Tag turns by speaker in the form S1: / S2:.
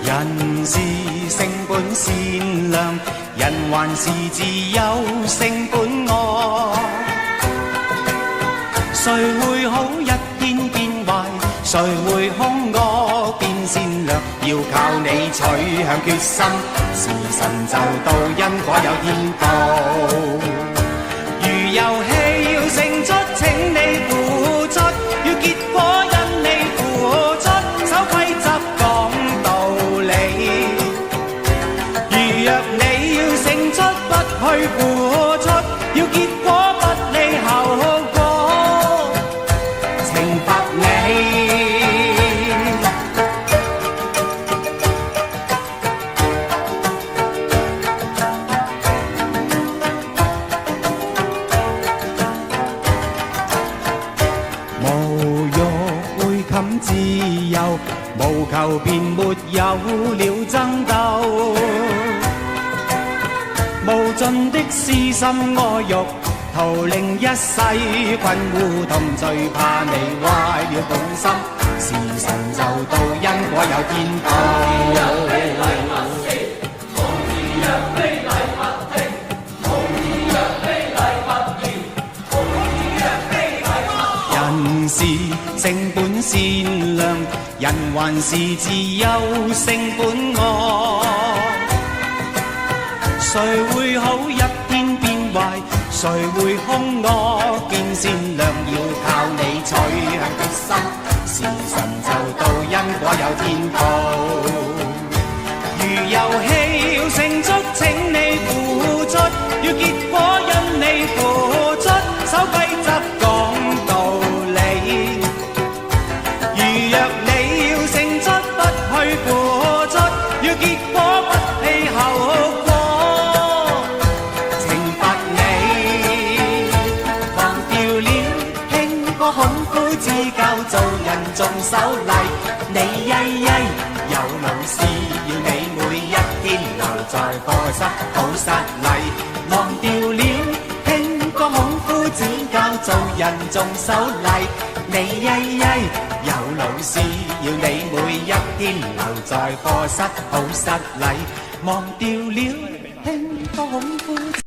S1: 人是性本善良，人還是自有性本惡。誰會好一天變壞？誰會兇惡變善良？要靠你取向決心，時辰就到，因果有天道。如遊戲要勝出，請你付出，要結果因你付出，守規則講道理。如若你要勝出，不去付出，要結果不理後果，懲罰你。無欲會冚自由，無求便沒有了爭鬥。無盡的私心愛欲，徒令一世困糊塗，最怕你壞了本心，時辰就到，因果有天道。人是性本善良，人還是自有性本惡。誰會好一天變壞？誰會兇惡變善良？要靠你取向決心，時辰就到，因果有天道。如遊戲要勝出，請你付出，要結果因你付出，守規則講道理。如若你要勝出，不去付出，要結果不理後果。孔夫子教做人重守禮，你曳曳有老師要你每一天留在課室好失禮，忘掉了聽過孔夫子教做人重守禮，你曳曳有老師要你每一天留在課室好失禮，忘掉了聽過孔夫